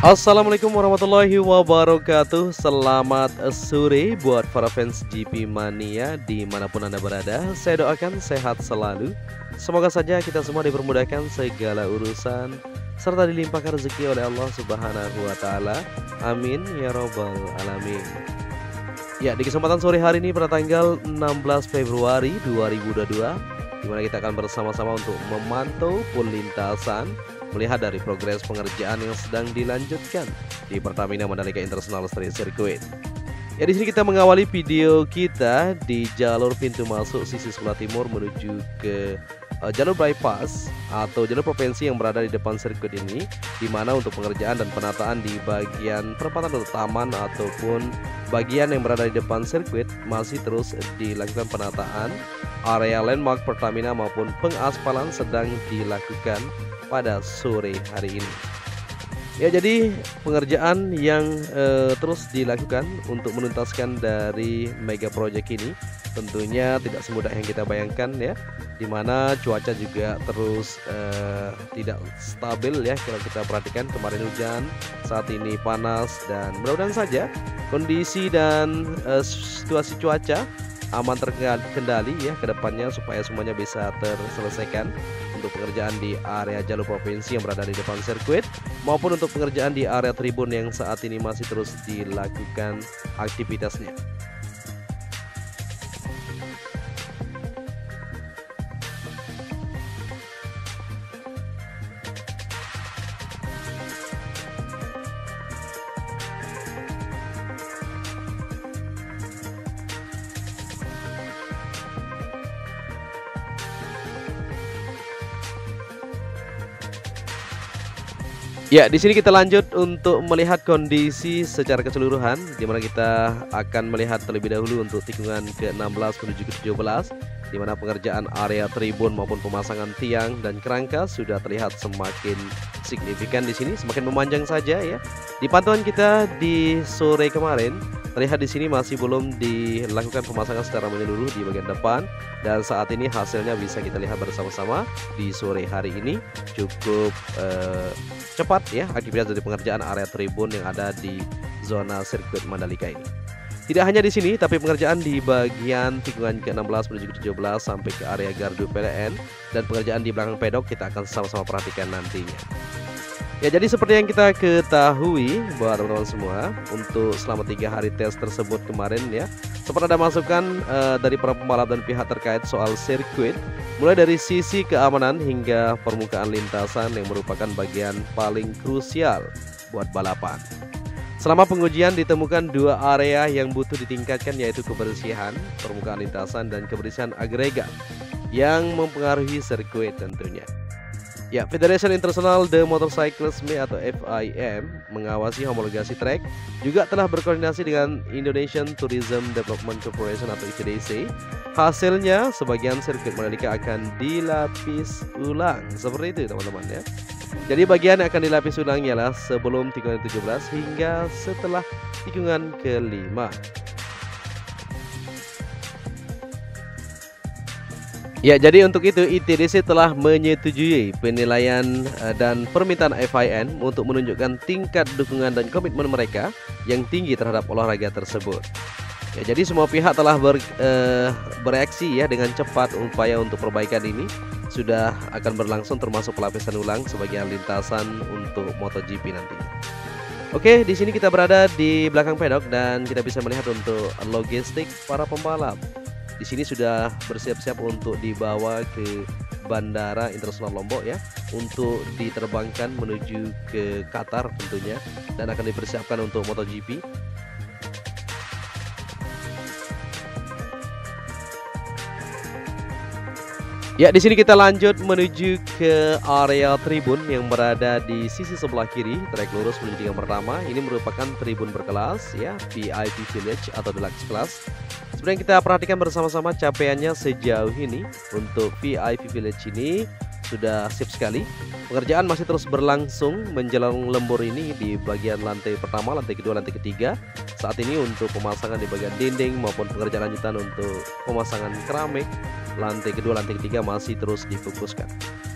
Assalamualaikum warahmatullahi wabarakatuh. Selamat sore buat para fans GP Mania dimanapun Anda berada. Saya doakan sehat selalu. Semoga saja kita semua dipermudahkan segala urusan serta dilimpahkan rezeki oleh Allah Subhanahu wa Ta'ala. Amin ya Robbal 'Alamin. Ya, di kesempatan sore hari ini pada tanggal 16 Februari 2022, di mana kita akan bersama-sama untuk memantau full lintasan, melihat dari progres pengerjaan yang sedang dilanjutkan di Pertamina Mandalika International Street Circuit. Ya, di sini kita mengawali video kita di jalur pintu masuk sisi sebelah timur menuju ke jalur bypass atau jalur provinsi yang berada di depan sirkuit ini, di mana untuk pengerjaan dan penataan di bagian perempatan atau taman ataupun bagian yang berada di depan sirkuit masih terus dilakukan penataan. Area landmark Pertamina maupun pengaspalan sedang dilakukan pada sore hari ini. Ya, jadi pengerjaan yang terus dilakukan untuk menuntaskan dari mega project ini tentunya tidak semudah yang kita bayangkan ya, dimana cuaca juga terus tidak stabil ya. Kalau kita perhatikan kemarin hujan, saat ini panas, dan mudah-mudahan saja kondisi dan situasi cuaca aman terkendali ya ke depannya supaya semuanya bisa terselesaikan untuk pengerjaan di area jalur provinsi yang berada di depan sirkuit maupun untuk pengerjaan di area tribun yang saat ini masih terus dilakukan aktivitasnya. Ya, di sini kita lanjut untuk melihat kondisi secara keseluruhan, di mana kita akan melihat terlebih dahulu untuk tikungan ke-16 menuju ke-17, di mana pengerjaan area tribun maupun pemasangan tiang dan kerangka sudah terlihat semakin signifikan di sini, semakin memanjang saja ya. Di pantauan kita di sore kemarin, terlihat di sini masih belum dilakukan pemasangan secara menyeluruh di bagian depan, dan saat ini hasilnya bisa kita lihat bersama-sama di sore hari ini. Cukup cepat ya aktivitas dari pengerjaan area tribun yang ada di zona sirkuit Mandalika ini. Tidak hanya di sini, tapi pengerjaan di bagian tikungan ke-16 menuju ke-17 sampai ke area gardu PLN dan pengerjaan di belakang pedok kita akan sama-sama perhatikan nantinya. Ya, jadi seperti yang kita ketahui buat teman-teman semua, untuk selama 3 hari tes tersebut kemarin ya, sempat ada masukan dari para pembalap dan pihak terkait soal sirkuit, mulai dari sisi keamanan hingga permukaan lintasan yang merupakan bagian paling krusial buat balapan. Selama pengujian ditemukan 2 area yang butuh ditingkatkan, yaitu kebersihan permukaan lintasan dan kebersihan agregat yang mempengaruhi sirkuit tentunya. Ya, Federation International de Motorcyclisme atau FIM mengawasi homologasi trek, juga telah berkoordinasi dengan Indonesian Tourism Development Corporation atau ITDC. Hasilnya, sebagian sirkuit Mandalika akan dilapis ulang. Seperti itu teman-teman ya. Jadi bagian yang akan dilapis ulang ialah sebelum tikungan ke-17 hingga setelah tikungan ke-5. Ya, jadi untuk itu ITDC telah menyetujui penilaian dan permintaan FIM untuk menunjukkan tingkat dukungan dan komitmen mereka yang tinggi terhadap olahraga tersebut. Ya, jadi semua pihak telah bereaksi ya dengan cepat. Upaya untuk perbaikan ini sudah akan berlangsung, termasuk pelapisan ulang sebagian lintasan untuk MotoGP nantinya. Oke, di sini kita berada di belakang pedok dan kita bisa melihat untuk logistik para pembalap. Di sini sudah bersiap-siap untuk dibawa ke Bandara Internasional Lombok ya, untuk diterbangkan menuju ke Qatar tentunya, dan akan dipersiapkan untuk MotoGP. Ya, di sini kita lanjut menuju ke area tribun yang berada di sisi sebelah kiri, trek lurus menuju tikungan pertama. Ini merupakan tribun berkelas ya, VIP Village atau Deluxe Class. Sebenarnya kita perhatikan bersama-sama capaiannya sejauh ini. Untuk VIP Village ini sudah sip sekali. Pengerjaan masih terus berlangsung menjelang lembur ini di bagian lantai pertama, lantai kedua, lantai ketiga. Saat ini untuk pemasangan di bagian dinding maupun pengerjaan lanjutan untuk pemasangan keramik lantai kedua, lantai ketiga masih terus difokuskan.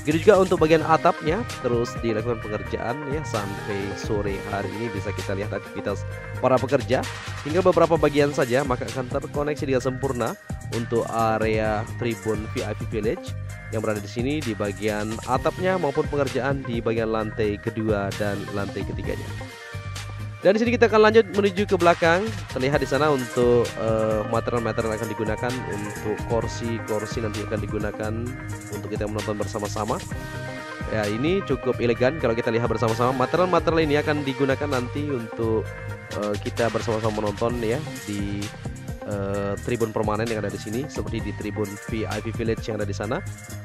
Begitu juga untuk bagian atapnya terus dilakukan pengerjaan ya sampai sore hari ini bisa kita lihat aktivitas para pekerja. Tinggal beberapa bagian saja maka akan terkoneksi dengan sempurna untuk area tribun VIP Village yang berada di sini di bagian atapnya maupun pengerjaan di bagian lantai kedua dan lantai ketiganya. Dan di sini kita akan lanjut menuju ke belakang. Terlihat di sana untuk material-material yang akan digunakan untuk kursi-kursi nanti akan digunakan untuk kita menonton bersama-sama. Ya, ini cukup elegan kalau kita lihat bersama-sama. Material-material ini akan digunakan nanti untuk kita bersama-sama menonton ya di tribun permanen yang ada di sini seperti di tribun VIP Village yang ada di sana.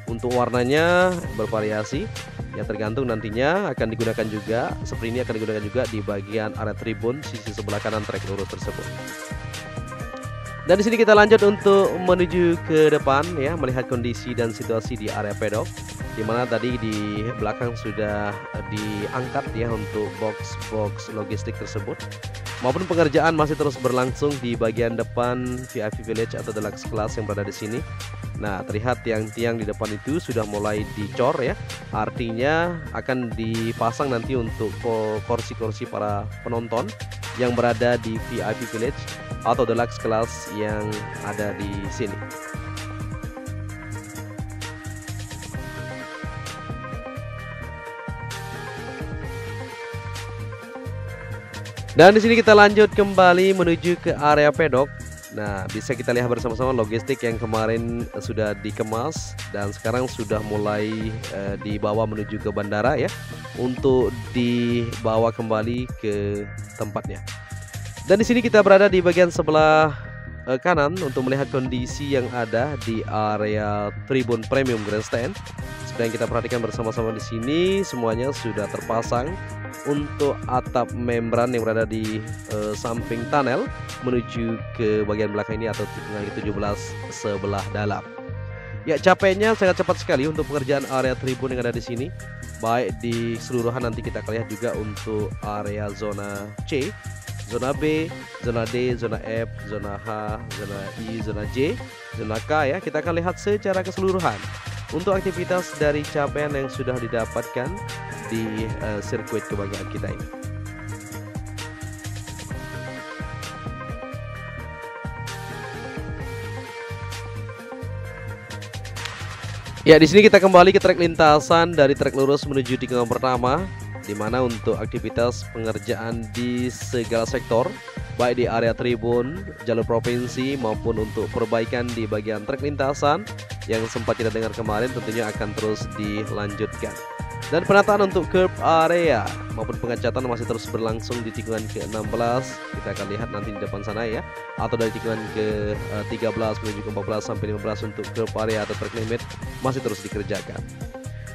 Untuk warnanya bervariasi yang tergantung nantinya akan digunakan juga seperti ini, akan digunakan juga di bagian area tribun sisi sebelah kanan trek lurus tersebut. Dan di sini kita lanjut untuk menuju ke depan ya, melihat kondisi dan situasi di area pedok, di mana tadi di belakang sudah diangkat ya untuk box-box logistik tersebut. Maupun pengerjaan masih terus berlangsung di bagian depan VIP Village atau Deluxe Class yang berada di sini. Nah, terlihat tiang-tiang di depan itu sudah mulai dicor ya. Artinya akan dipasang nanti untuk kursi-kursi para penonton yang berada di VIP Village atau Deluxe Class yang ada di sini. Dan di sini kita lanjut kembali menuju ke area pedok. Nah, bisa kita lihat bersama-sama logistik yang kemarin sudah dikemas dan sekarang sudah mulai dibawa menuju ke bandara ya, untuk dibawa kembali ke tempatnya. Dan di sini kita berada di bagian sebelah kanan untuk melihat kondisi yang ada di area tribun premium grandstand. Seperti yang kita perhatikan bersama-sama di sini, semuanya sudah terpasang untuk atap membran yang berada di samping tunnel menuju ke bagian belakang ini atau tikungan ke-17 sebelah dalam. Ya, capeknya sangat cepat sekali untuk pengerjaan area tribun yang ada di sini. Baik di keseluruhan nanti kita akan lihat juga untuk area zona C, zona B, zona D, zona F, zona H, zona I, zona J, zona K ya. Kita akan lihat secara keseluruhan untuk aktivitas dari capaian yang sudah didapatkan di sirkuit kebanggaan kita ini. Ya, di sini kita kembali ke trek lintasan dari trek lurus menuju tikungan pertama, di mana untuk aktivitas pengerjaan di segala sektor, baik di area tribun, jalur provinsi maupun untuk perbaikan di bagian trek lintasan yang sempat kita dengar kemarin tentunya akan terus dilanjutkan. Dan penataan untuk curb area maupun pengecatan masih terus berlangsung di tikungan ke-16. Kita akan lihat nanti di depan sana ya, atau dari tikungan ke-13 menuju ke-14 sampai 15 untuk curb area atau track limit masih terus dikerjakan.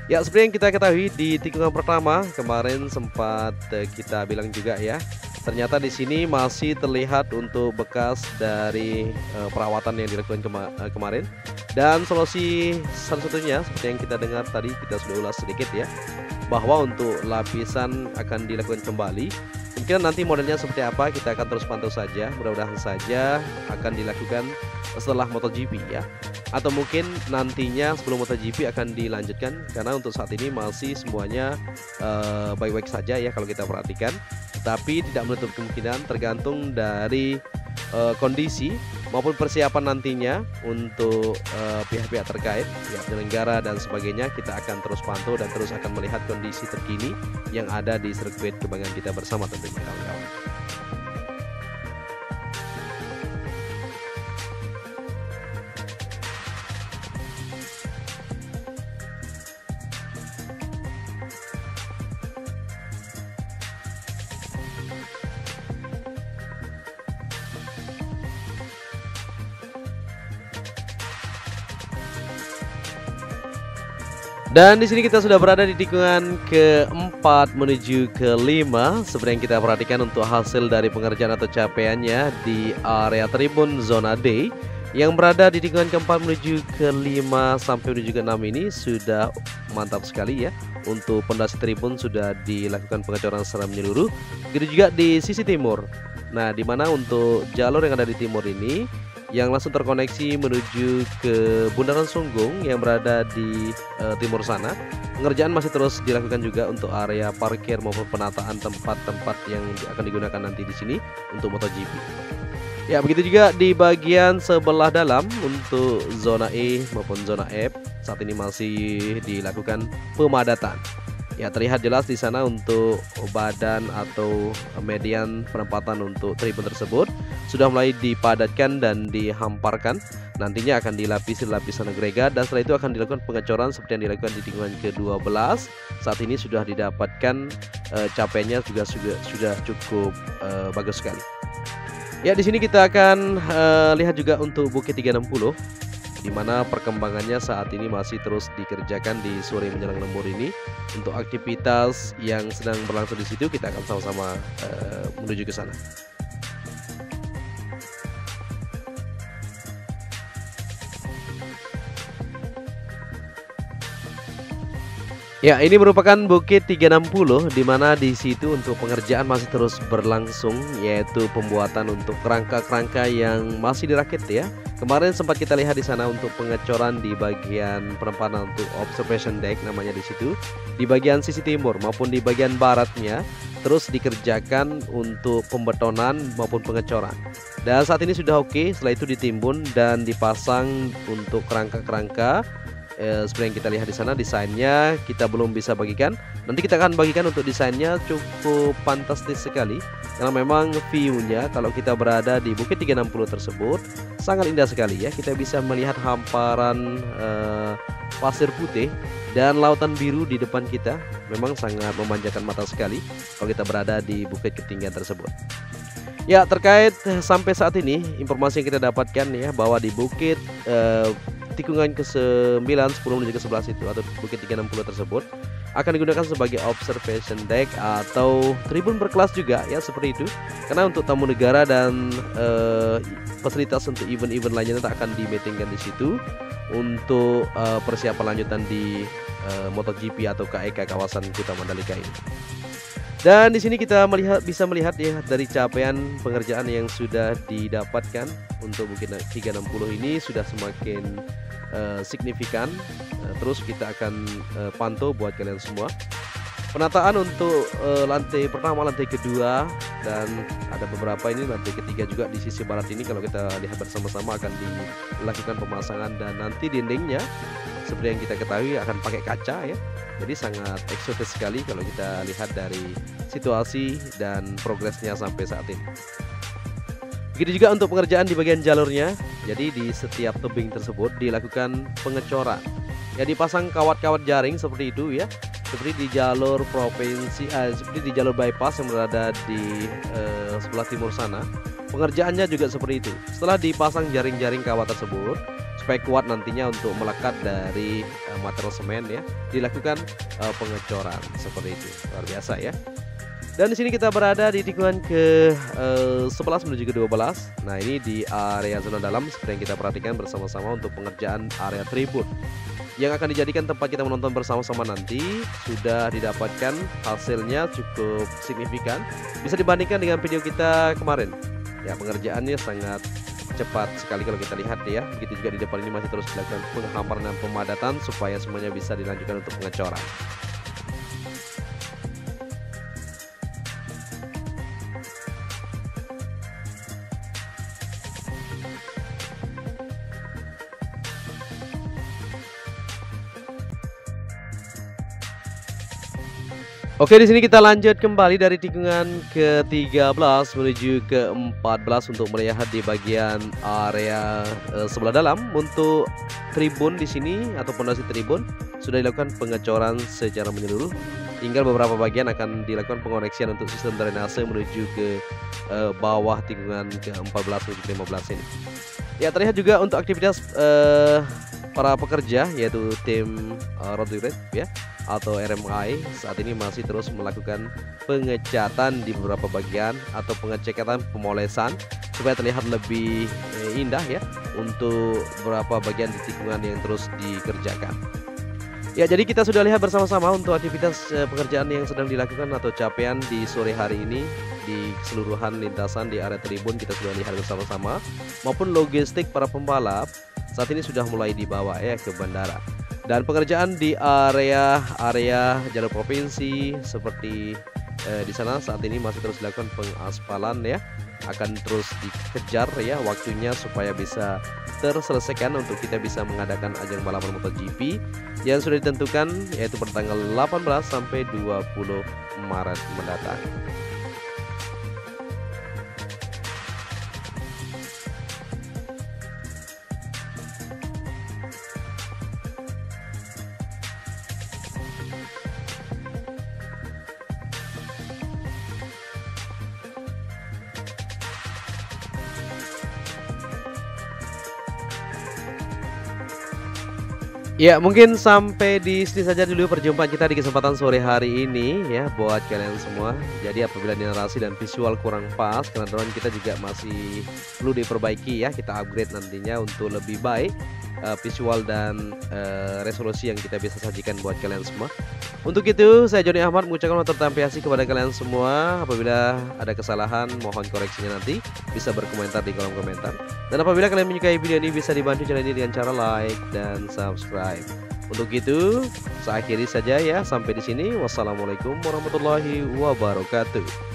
Ya, seperti yang kita ketahui di tikungan pertama kemarin sempat kita bilang juga ya, ternyata di sini masih terlihat untuk bekas dari perawatan yang dilakukan kemarin. Dan solusi satu-satunya seperti yang kita dengar tadi, kita sudah ulas sedikit ya, bahwa untuk lapisan akan dilakukan kembali. Mungkin nanti modelnya seperti apa kita akan terus pantau saja. Mudah-mudahan saja akan dilakukan setelah MotoGP ya, atau mungkin nantinya sebelum MotoGP akan dilanjutkan, karena untuk saat ini masih semuanya baik-baik saja ya kalau kita perhatikan. Tapi tidak menutup kemungkinan tergantung dari kondisi maupun persiapan nantinya untuk pihak-pihak terkait ya, penyelenggara dan sebagainya. Kita akan terus pantau dan terus akan melihat kondisi terkini yang ada di sirkuit kebanggaan kita bersama tentunya kawan-kawan. Dan di sini kita sudah berada di tikungan ke-4 menuju ke-5. Seperti yang kita perhatikan untuk hasil dari pengerjaan atau capaiannya di area tribun zona D Yang berada di tikungan keempat menuju ke 5 sampai menuju ke 6 ini sudah mantap sekali ya. Untuk pondasi tribun sudah dilakukan pengecoran secara menyeluruh. Begitu juga di sisi timur. Nah, di mana untuk jalur yang ada di timur ini yang langsung terkoneksi menuju ke Bundaran Sunggung yang berada di timur sana. Pengerjaan masih terus dilakukan juga untuk area parkir maupun penataan tempat-tempat yang akan digunakan nanti di sini untuk MotoGP. Ya, begitu juga di bagian sebelah dalam untuk zona E maupun zona F saat ini masih dilakukan pemadatan. Ya, terlihat jelas di sana untuk badan atau median penempatan untuk tribun tersebut sudah mulai dipadatkan dan dihamparkan. Nantinya akan dilapisi lapisan agregat dan setelah itu akan dilakukan pengecoran seperti yang dilakukan di tikungan ke-12. Saat ini sudah didapatkan capaiannya juga sudah cukup bagus sekali. Ya, di sini kita akan lihat juga untuk Bukit 360 di mana perkembangannya saat ini masih terus dikerjakan di sore menjelang lembur ini. Untuk aktivitas yang sedang berlangsung di situ kita akan sama-sama menuju ke sana. Ya, ini merupakan Bukit 360 di mana di situ untuk pengerjaan masih terus berlangsung, yaitu pembuatan untuk kerangka-kerangka yang masih dirakit ya. Kemarin sempat kita lihat di sana untuk pengecoran di bagian penempatan untuk observation deck namanya di situ. Di bagian sisi timur maupun di bagian baratnya terus dikerjakan untuk pembetonan maupun pengecoran. Dan saat ini sudah oke, setelah itu ditimbun dan dipasang untuk kerangka-kerangka. Seperti yang kita lihat di sana, desainnya kita belum bisa bagikan. Nanti kita akan bagikan untuk desainnya cukup fantastis sekali karena memang view-nya kalau kita berada di Bukit 360 tersebut sangat indah sekali ya. Kita bisa melihat hamparan pasir putih dan lautan biru di depan kita. Memang sangat memanjakan mata sekali kalau kita berada di bukit ketinggian tersebut. Ya, terkait sampai saat ini informasi yang kita dapatkan ya bahwa di bukit tikungan ke-9, 10 menuju ke-11 itu atau Bukit 360 tersebut akan digunakan sebagai observation deck atau tribun berkelas juga ya, seperti itu. Karena untuk tamu negara dan fasilitas untuk event-event lainnya tak akan dimeetingkan di situ untuk persiapan lanjutan di MotoGP atau KEK kawasan Kuta Mandalika ini. Dan di sini kita bisa melihat ya dari capaian pengerjaan yang sudah didapatkan untuk Bukit 360 ini sudah semakin signifikan. Terus kita akan pantau buat kalian semua. Penataan untuk lantai pertama, lantai kedua, dan ada beberapa ini lantai ketiga juga di sisi barat ini kalau kita lihat bersama-sama akan dilakukan pemasangan dan nanti dindingnya seperti yang kita ketahui akan pakai kaca ya. Jadi sangat eksotis sekali kalau kita lihat dari situasi dan progresnya sampai saat ini. Begitu juga untuk pengerjaan di bagian jalurnya. Jadi di setiap tebing tersebut dilakukan pengecoran. Ya, dipasang kawat-kawat jaring seperti itu ya. Seperti di jalur provinsi, seperti di jalur bypass yang berada di sebelah timur sana. Pengerjaannya juga seperti itu. Setelah dipasang jaring-jaring kawat tersebut supaya kuat nantinya untuk melekat dari material semen ya, dilakukan pengecoran seperti itu. Luar biasa ya. Dan di sini kita berada di tikungan ke-11 menuju ke-12. Nah, ini di area zona dalam seperti yang kita perhatikan bersama-sama untuk pengerjaan area tribun yang akan dijadikan tempat kita menonton bersama-sama nanti. Sudah didapatkan hasilnya cukup signifikan. Bisa dibandingkan dengan video kita kemarin. Ya, pengerjaannya sangat cepat sekali kalau kita lihat ya. Begitu juga di depan ini masih terus dilakukan penghamparan dan pemadatan supaya semuanya bisa dilanjutkan untuk pengecoran. Oke, di sini kita lanjut kembali dari tikungan ke-13 menuju ke-14 untuk melihat di bagian area sebelah dalam untuk tribun di sini atau pondasi tribun sudah dilakukan pengecoran secara menyeluruh. Tinggal beberapa bagian akan dilakukan pengoreksian untuk sistem drainase menuju ke bawah tikungan ke-14 menuju ke-15 ini. Ya, terlihat juga untuk aktivitas para pekerja yaitu tim road to grade ya atau RMI saat ini masih terus melakukan pengecatan di beberapa bagian atau pengecekatan pemolesan supaya terlihat lebih indah ya untuk beberapa bagian di tikungan yang terus dikerjakan. Ya, jadi kita sudah lihat bersama-sama untuk aktivitas pekerjaan yang sedang dilakukan atau capaian di sore hari ini di keseluruhan lintasan di area tribun kita sudah lihat bersama-sama, maupun logistik para pembalap saat ini sudah mulai dibawa ya ke bandara. Dan pekerjaan di area jalur provinsi seperti di sana saat ini masih terus dilakukan pengaspalan ya, akan terus dikejar ya waktunya supaya bisa terselesaikan untuk kita bisa mengadakan ajang balapan MotoGP yang sudah ditentukan yaitu pada tanggal 18 sampai 20 Maret mendatang. Ya, mungkin sampai di sini saja dulu perjumpaan kita di kesempatan sore hari ini ya buat kalian semua. Jadi apabila narasi dan visual kurang pas karena drone kita juga masih perlu diperbaiki ya, kita upgrade nantinya untuk lebih baik visual dan resolusi yang kita bisa sajikan buat kalian semua. Untuk itu saya Joni Ahmad mengucapkan terima kasih kepada kalian semua. Apabila ada kesalahan mohon koreksinya nanti bisa berkomentar di kolom komentar. Dan apabila kalian menyukai video ini bisa dibantu channel ini dengan cara like dan subscribe. Untuk itu saya akhiri saja ya, sampai di sini. Wassalamualaikum warahmatullahi wabarakatuh.